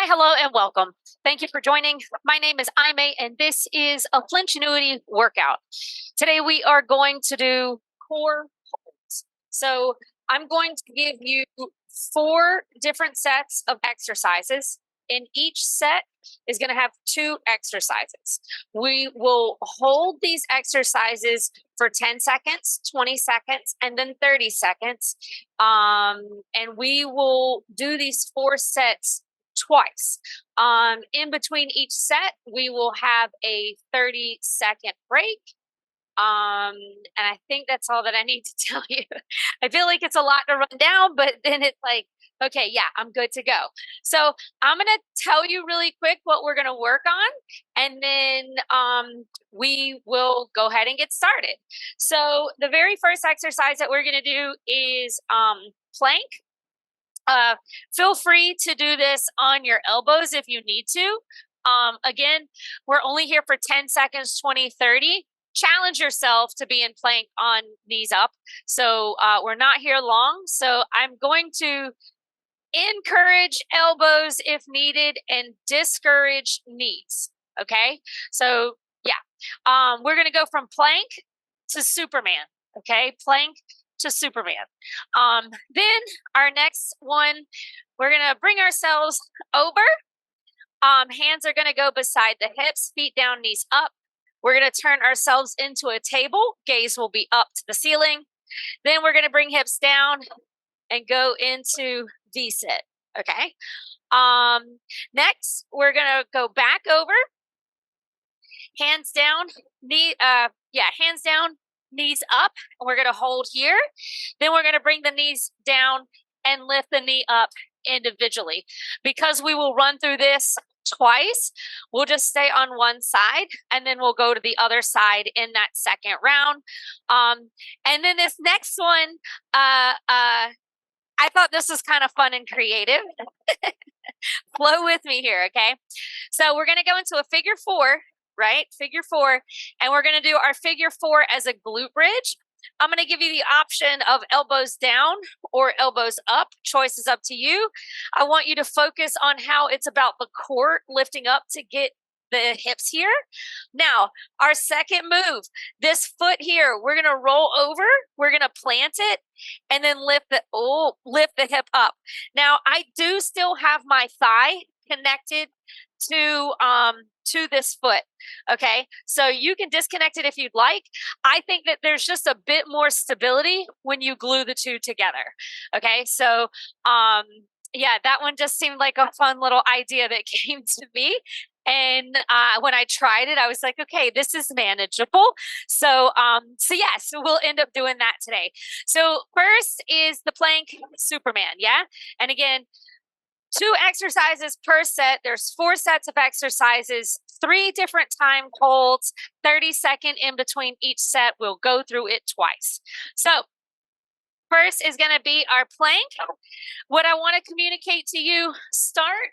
Hi, hello, and welcome. Thank you for joining. My name is Aime, and this is a Flinchnuity workout. Today we are going to do core holds. So I'm going to give you 4 different sets of exercises, and each set is going to have 2 exercises. We will hold these exercises for 10 seconds, 20 seconds, and then 30 seconds. And we will do these 4 sets twice. In between each set, we will have a 30-second break. And I think that's all that I need to tell you. I feel like it's a lot to run down, but then it's like, okay, yeah, I'm good to go. So I'm going to tell you really quick what we're going to work on, and then we will go ahead and get started. So the very first exercise that we're going to do is plank. Feel free to do this on your elbows if you need to. Again, we're only here for 10 seconds, 20, 30. Challenge yourself to be in plank on knees up. So we're not here long. So I'm going to encourage elbows if needed and discourage knees. Okay. So yeah, we're going to go from plank to Superman. Okay. Plank to Superman. Then our next one, we're going to bring ourselves over. Hands are going to go beside the hips, feet down, knees up. We're going to turn ourselves into a table. Gaze will be up to the ceiling. Then we're going to bring hips down and go into V-sit. Okay. Next, we're going to go back over. Hands down, hands down, knees up. We're going to hold here. Then we're going to bring the knees down and lift the knee up individually. Because we will run through this twice, we'll just stay on one side, and then we'll go to the other side in that second round. And then this next one, I thought this was kind of fun and creative. Flow with me here, okay? So we're going to go into a figure 4, right? Figure 4, and we're going to do our figure 4 as a glute bridge. I'm going to give you the option of elbows down or elbows up. Choice is up to you. I want you to focus on how it's about the core lifting up to get the hips here. Now, our second move, this foot here, we're going to roll over, we're going to plant it, and then lift the hip up. Now, I do still have my thigh connected to this foot. Okay, so you can disconnect it if you'd like. I think that there's just a bit more stability when you glue the two together. Okay, so yeah, that one just seemed like a fun little idea that came to me. And when I tried it, I was like, okay, this is manageable. So we'll end up doing that today. So first is the plank Superman. Yeah. And again, 2 exercises per set. There's 4 sets of exercises, 3 different time holds, 30-second in between each set. We'll go through it twice. So first is going to be our plank. What I want to communicate to you, start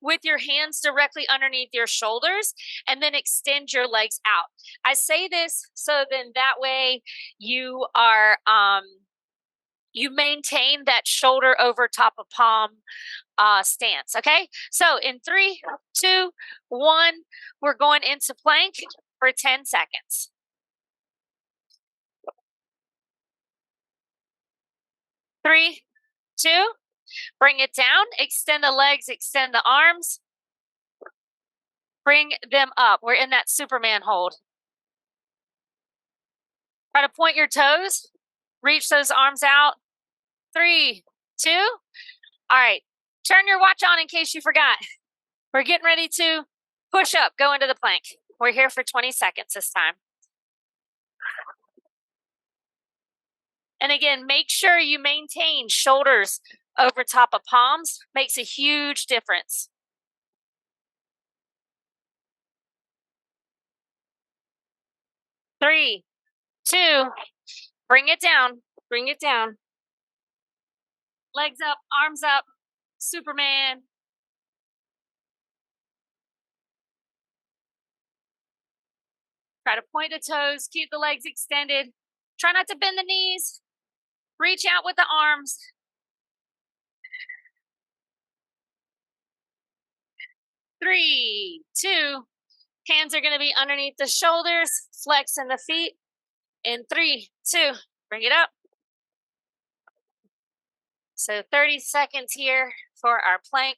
with your hands directly underneath your shoulders, and then extend your legs out. I say this so then that way you are you maintain that shoulder over top of palm stance. Okay, so in 3, 2, 1, we're going into plank for 10 seconds. 3, 2, bring it down, extend the legs, extend the arms, bring them up. We're in that Superman hold. Try to point your toes, reach those arms out. 3, 2, all right, turn your watch on in case you forgot. We're getting ready to push up, go into the plank. We're here for 20 seconds this time. And again, make sure you maintain shoulders over top of palms. Makes a huge difference. 3, 2, bring it down, bring it down. Legs up, arms up, Superman. Try to point the toes, keep the legs extended. Try not to bend the knees. Reach out with the arms. 3, 2. Hands are going to be underneath the shoulders, flexing the feet. In 3, 2, bring it up. So 30 seconds here for our plank.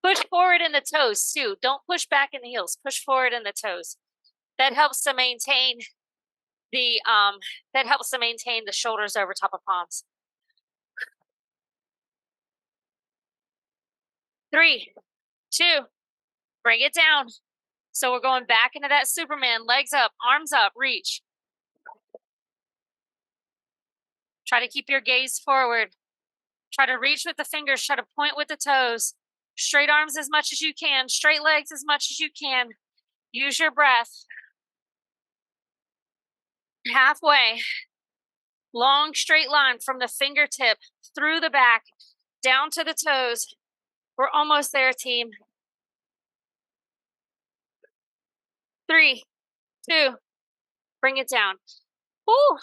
Push forward in the toes too. Don't push back in the heels. Push forward in the toes. That helps to maintain the shoulders over top of palms. 3, 2, bring it down. So we're going back into that Superman, legs up, arms up, reach. Try to keep your gaze forward. Try to reach with the fingers, try to point with the toes. Straight arms as much as you can, straight legs as much as you can. Use your breath. Halfway. Long straight line from the fingertip through the back, down to the toes. We're almost there, team. 3, 2, bring it down. Woo,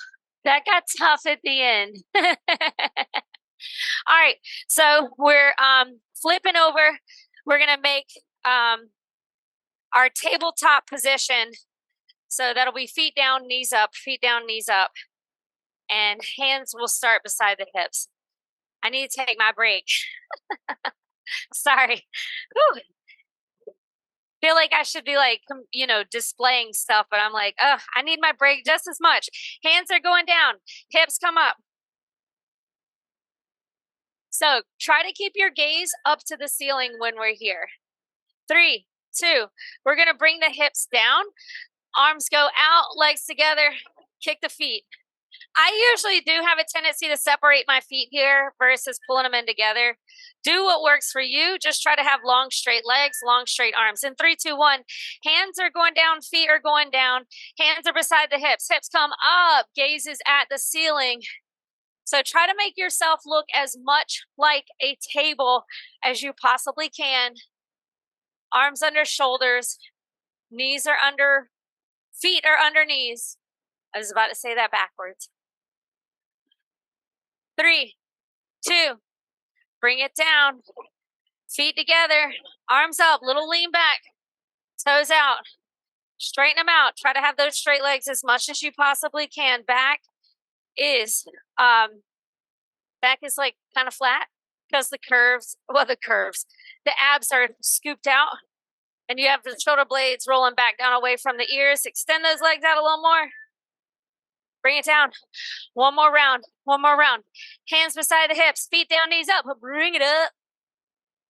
that got tough at the end. All right, so we're flipping over. We're gonna make our tabletop position. So that'll be feet down, knees up, and hands will start beside the hips. I need to take my break. Sorry. Whew. Feel like I should be like, displaying stuff, but I'm like, I need my break just as much. Hands are going down, hips come up. So try to keep your gaze up to the ceiling when we're here. 3, 2, we're gonna bring the hips down, arms go out, legs together, kick the feet. I usually do have a tendency to separate my feet here versus pulling them in together. Do what works for you. Just try to have long, straight legs, long, straight arms. In 3, 2, 1, hands are going down, feet are going down. Hands are beside the hips. Hips come up, gaze is at the ceiling. So try to make yourself look as much like a table as you possibly can. Arms under shoulders, knees are under, feet are under knees. I was about to say that backwards. 3, 2, bring it down. Feet together, arms up, little lean back, toes out. Straighten them out. Try to have those straight legs as much as you possibly can. Back is like kind of flat because the abs are scooped out and you have the shoulder blades rolling back down away from the ears. Extend those legs out a little more. Bring it down. One more round. Hands beside the hips, feet down, knees up. Bring it up.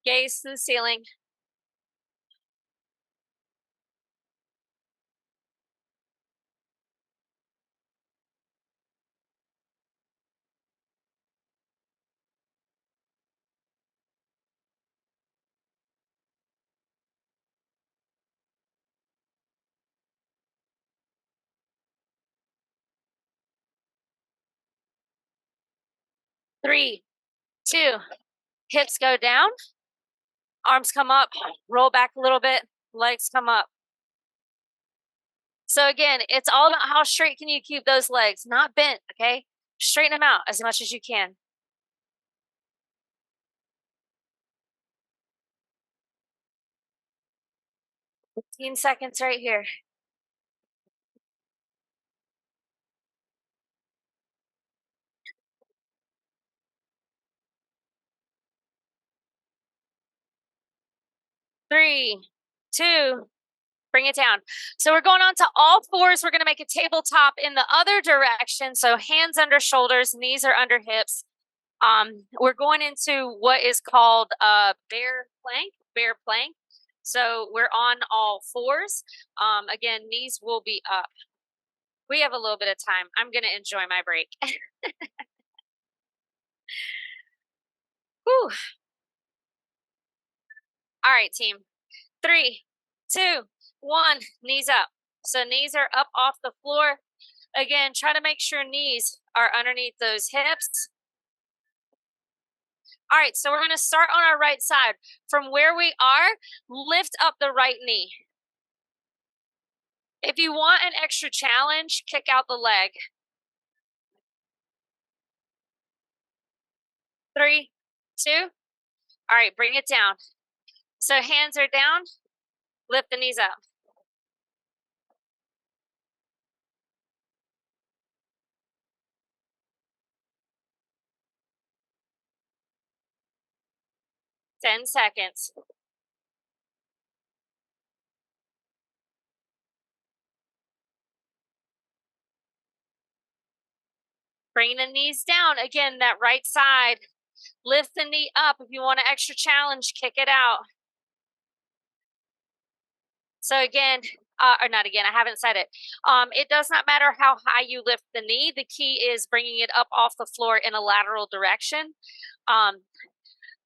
Gaze to the ceiling. Three, 2, hips go down, arms come up, roll back a little bit, legs come up. So again, it's all about how straight can you keep those legs, not bent, okay? Straighten them out as much as you can. 15 seconds right here. Three, 2, bring it down. So we're going on to all fours. We're going to make a tabletop in the other direction. So hands under shoulders, knees are under hips. We're going into what is called bear plank. So we're on all fours. Again, knees will be up. We have a little bit of time. I'm going to enjoy my break. Whew. All right, team. 3, 2, 1, knees up. So knees are up off the floor. Again, try to make sure knees are underneath those hips. All right, so we're going to start on our right side. From where we are, lift up the right knee. If you want an extra challenge, kick out the leg. 3, 2. All right, bring it down. So hands are down. Lift the knees up. Ten seconds. Bring the knees down. Again, that right side. Lift the knee up. If you want an extra challenge, kick it out. So again, or not again, I haven't said it. It does not matter how high you lift the knee. The key is bringing it up off the floor in a lateral direction.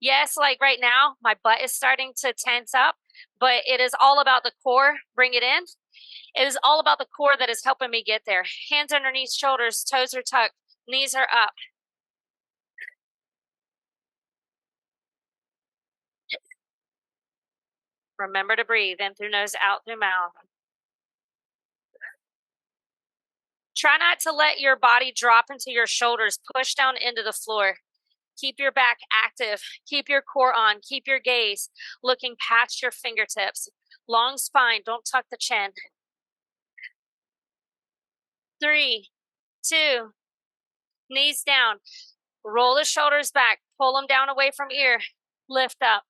Yes, like right now, my butt is starting to tense up, but it is all about the core. Bring it in. It is all about the core that is helping me get there. Hands underneath shoulders, toes are tucked, knees are up. Remember to breathe in through nose, out through mouth. Try not to let your body drop into your shoulders. Push down into the floor. Keep your back active. Keep your core on. Keep your gaze looking past your fingertips. Long spine. Don't tuck the chin. 3, 2, knees down. Roll the shoulders back. Pull them down away from ear. Lift up.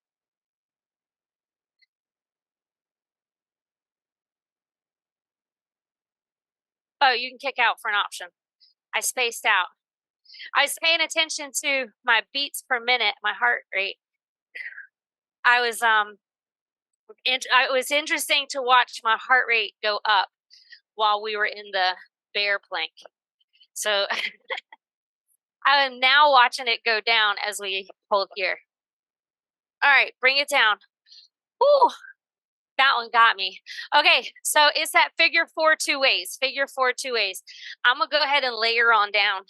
Oh, you can kick out for an option. I spaced out. I was paying attention to my beats per minute, my heart rate. It was interesting to watch my heart rate go up while we were in the bear plank. So I am now watching it go down as we hold here. All right, bring it down. Woo, that one got me. Okay, so it's that figure 4 2 ways. Figure 4 2 ways. I'm gonna go ahead and layer on down.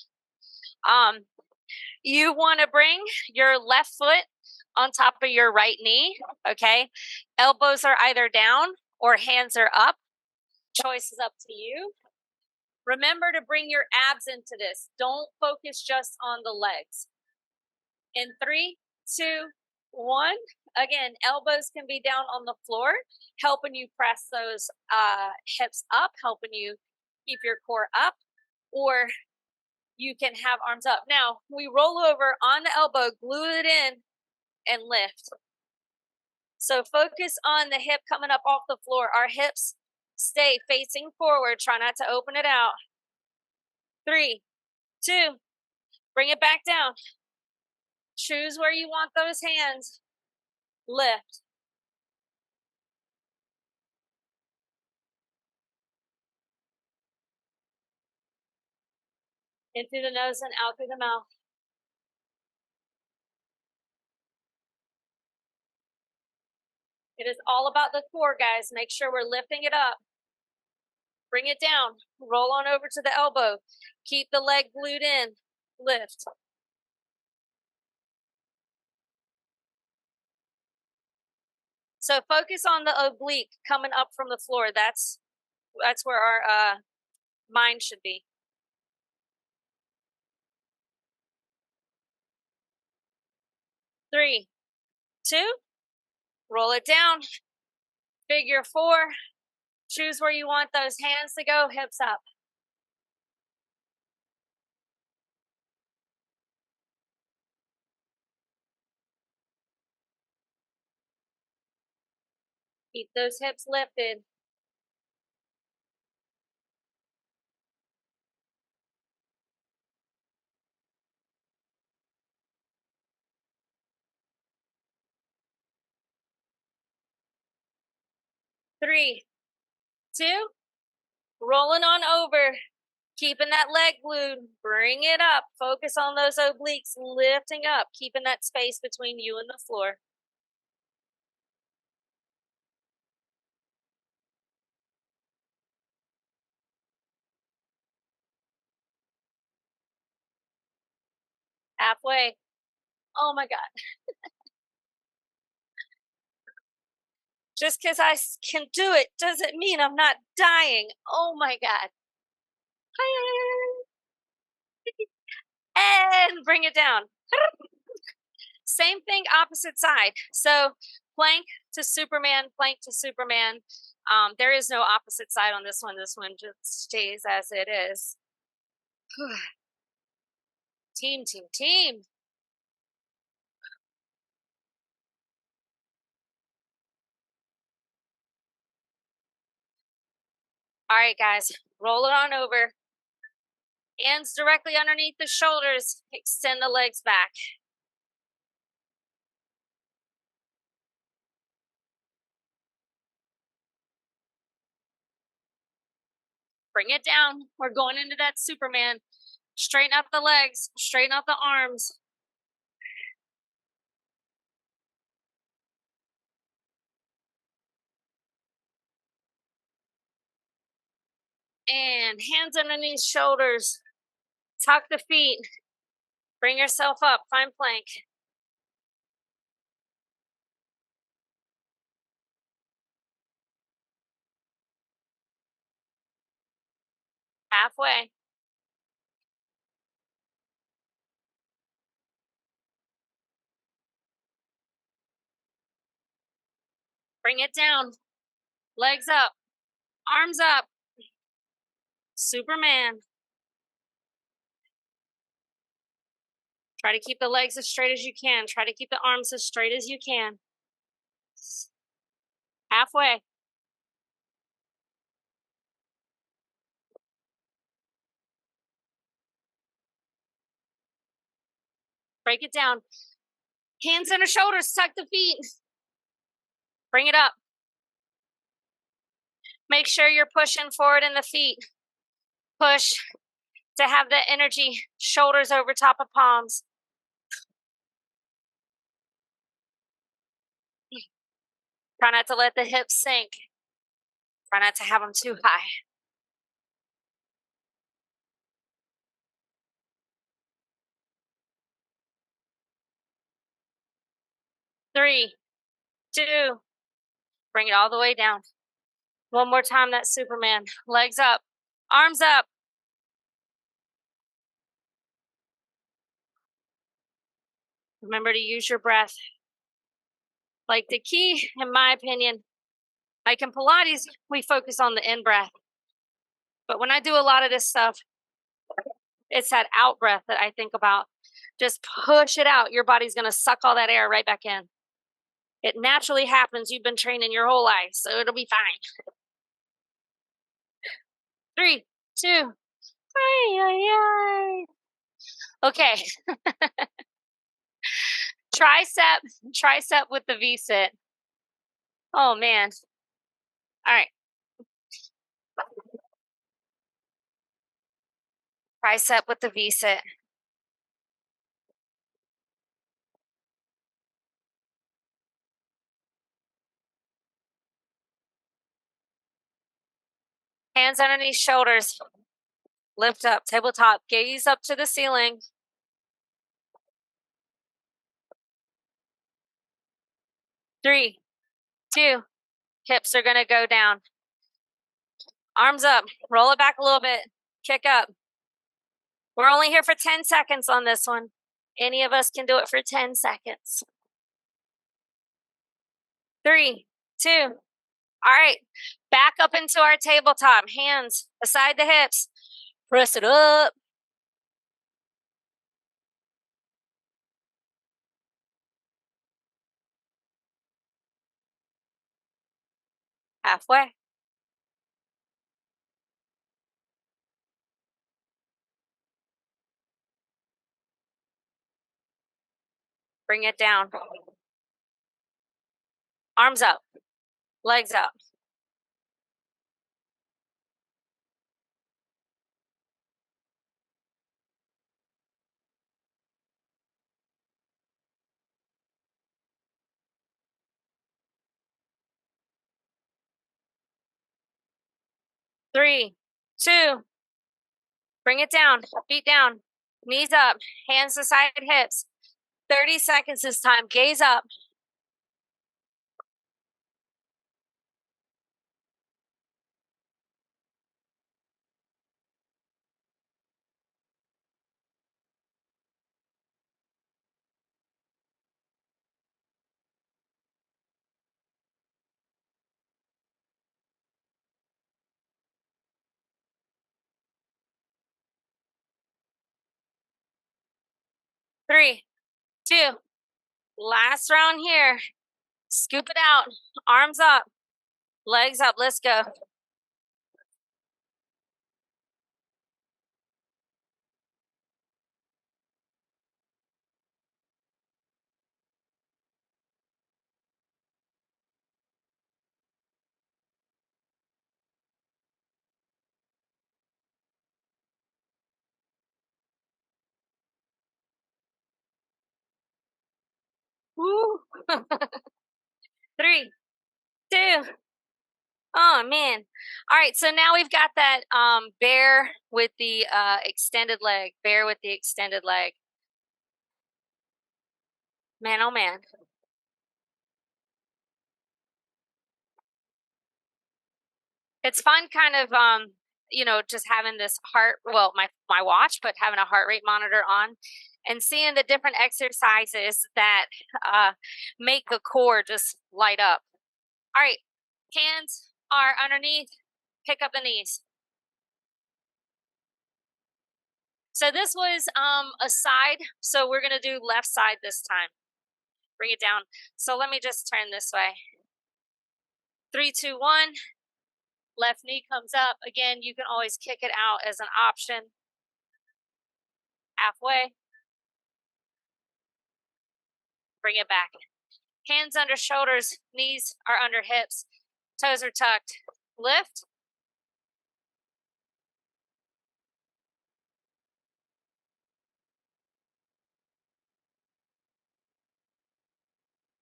You want to bring your left foot on top of your right knee, okay? Elbows are either down or hands are up. Choice is up to you. Remember to bring your abs into this. Don't focus just on the legs. In 3, 2, 1. Again, elbows can be down on the floor, helping you press those hips up, helping you keep your core up, or you can have arms up. Now, we roll over on the elbow, glue it in, and lift. So focus on the hip coming up off the floor. Our hips stay facing forward. Try not to open it out. 3, 2, bring it back down. Choose where you want those hands. Lift. In through the nose and out through the mouth. It is all about the core, guys. Make sure we're lifting it up. Bring it down. Roll on over to the elbow. Keep the leg glued in. Lift. So focus on the oblique coming up from the floor. That's where our mind should be. 3, 2, roll it down. Figure 4. Choose where you want those hands to go, hips up. Keep those hips lifted. Three, 2, rolling on over. Keeping that leg glued. Bring it up. Focus on those obliques, lifting up, keeping that space between you and the floor. Halfway. Oh my God. Just because I can do it doesn't mean I'm not dying. Oh my God. And bring it down. Same thing, opposite side. So plank to Superman, plank to Superman. There is no opposite side on this one. This one just stays as it is. Team, team, team. All right, guys, roll it on over. Hands directly underneath the shoulders. Extend the legs back. Bring it down. We're going into that Superman. Straighten out the legs. Straighten out the arms. And hands underneath shoulders. Tuck the feet. Bring yourself up. Find plank. Halfway. Bring it down. Legs up. Arms up. Superman. Try to keep the legs as straight as you can. Try to keep the arms as straight as you can. Halfway. Break it down. Hands under shoulders. Tuck the feet. Bring it up. Make sure you're pushing forward in the feet. Push to have the energy. Shoulders over top of palms. Try not to let the hips sink. Try not to have them too high. Three, two, bring it all the way down. One more time, that Superman. Legs up, arms up. Remember to use your breath. Like the key, in my opinion, like in Pilates, we focus on the in breath. But when I do a lot of this stuff, it's that out breath that I think about. Just push it out. Your body's going to suck all that air right back in. It naturally happens. You've been training your whole life, so it'll be fine. 3, 2, okay. Tricep with the V-sit. Oh, man. All right. Tricep with the V-sit. Hands underneath shoulders. Lift up, tabletop. Gaze up to the ceiling. 3, 2. Hips are going to go down. Arms up. Roll it back a little bit. Kick up. We're only here for 10 seconds on this one. Any of us can do it for 10 seconds. 3, 2. All right. Back up into our tabletop. Hands beside the hips. Press it up. Halfway. Bring it down. Arms up. Legs up. 3, 2. Bring it down. Feet down. Knees up. Hands to side hips. 30 seconds this time. Gaze up. 3, 2. Last round here. Scoop it out. Arms up. Legs up. Let's go. Woo. 3, 2. Oh man. All right, so now we've got that bear with the extended leg. Bear with the extended leg. Man, oh man. It's fun kind of just having this my watch, but having a heart rate monitor on and seeing the different exercises that make the core just light up. All right, hands are underneath, pick up the knees. So this was a side, so we're gonna do left side this time. Bring it down. So let me just turn this way. 3, 2, 1. Left knee comes up. Again, you can always kick it out as an option. Halfway. Bring it back. Hands under shoulders, knees are under hips, toes are tucked. Lift.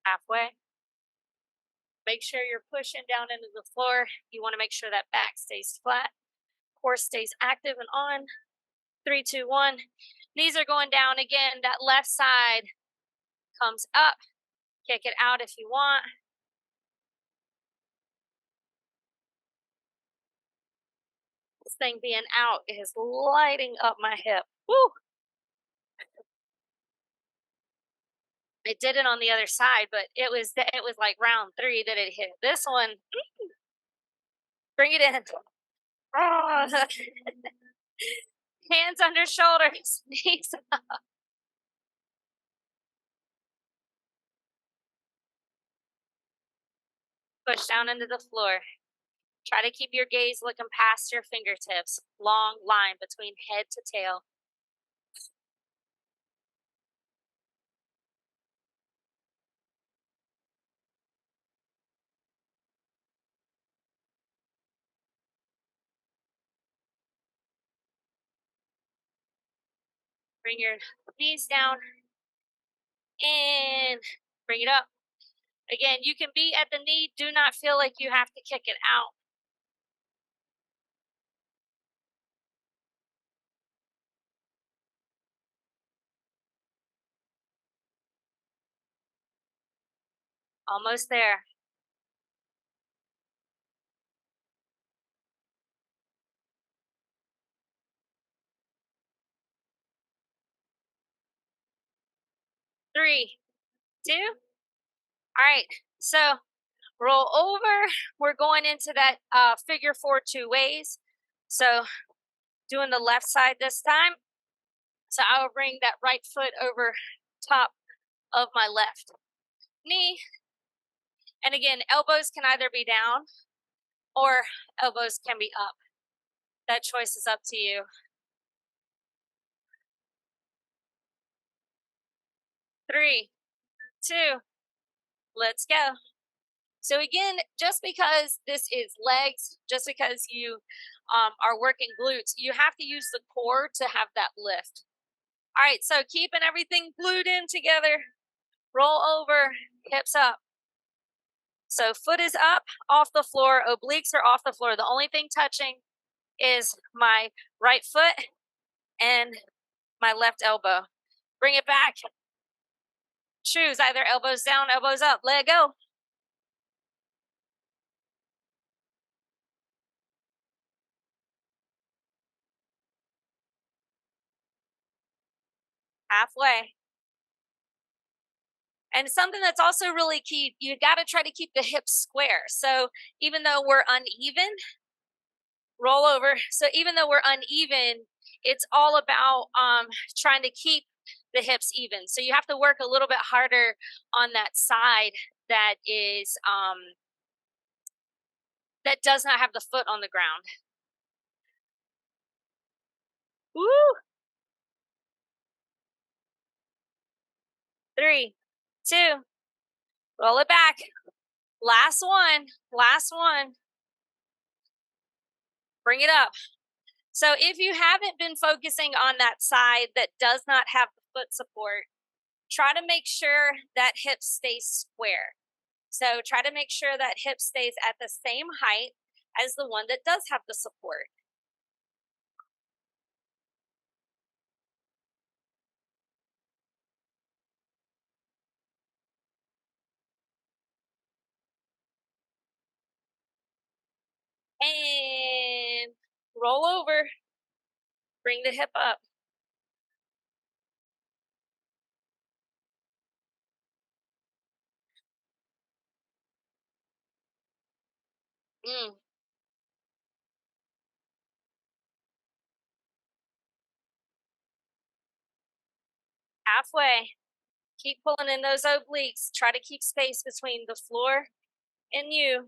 Halfway. Make sure you're pushing down into the floor. You want to make sure that back stays flat, core stays active and on. 3, 2, 1. Knees are going down again. That left side comes up. Kick it out if you want. This thing being out is lighting up my hip. Woo! I did it on the other side, but it was like round 3 that it hit. This one, bring it in. Oh. Hands under shoulders, knees up. Push down into the floor. Try to keep your gaze looking past your fingertips. Long line between head to tail. Bring your knees down and bring it up. Again, you can be at the knee. Do not feel like you have to kick it out. Almost there. Three, 2. All right. So roll over. We're going into that figure 4 2 ways. So doing the left side this time. So I will bring that right foot over top of my left knee. And again, elbows can either be down or elbows can be up. That choice is up to you. 3, 2, let's go. So again, just because this is legs, just because you are working glutes, you have to use the core to have that lift. All right, so keeping everything glued in together, roll over, hips up. So foot is up, off the floor, obliques are off the floor. The only thing touching is my right foot and my left elbow. Bring it back. Choose either elbows down, elbows up. Let go. Halfway. And something that's also really key, you got to try to keep the hips square. So even though we're uneven, roll over. So even though we're uneven, it's all about trying to keep the hips even. So you have to work a little bit harder on that side that is that does not have the foot on the ground. Woo! 3, 2, roll it back. Last one, last one. Bring it up. So if you haven't been focusing on that side that does not have the foot support, try to make sure that hip stays square. So try to make sure that hip stays at the same height as the one that does have the support. And roll over. Bring the hip up. Mm, halfway. Keep pulling in those obliques. Try to keep space between the floor and you.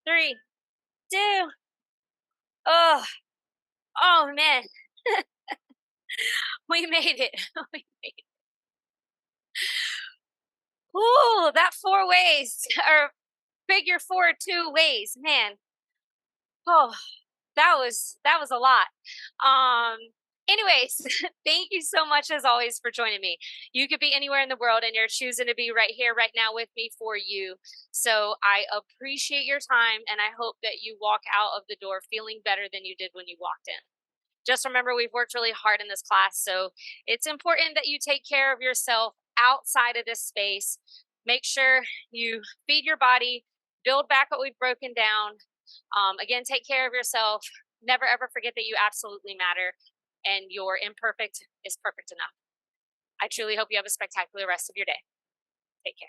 3, 2. Oh, oh man. We made it. We made it. Ooh, that 4 ways or figure 4 2 ways. Man. Oh, that was a lot. Anyways, thank you so much as always for joining me. You could be anywhere in the world and you're choosing to be right here right now with me for you. So I appreciate your time and I hope that you walk out of the door feeling better than you did when you walked in. Just remember we've worked really hard in this class, so it's important that you take care of yourself outside of this space. Make sure you feed your body, build back what we've broken down. Again, take care of yourself. Never ever forget that you absolutely matter and your imperfect is perfect enough. I truly hope you have a spectacular rest of your day. Take care.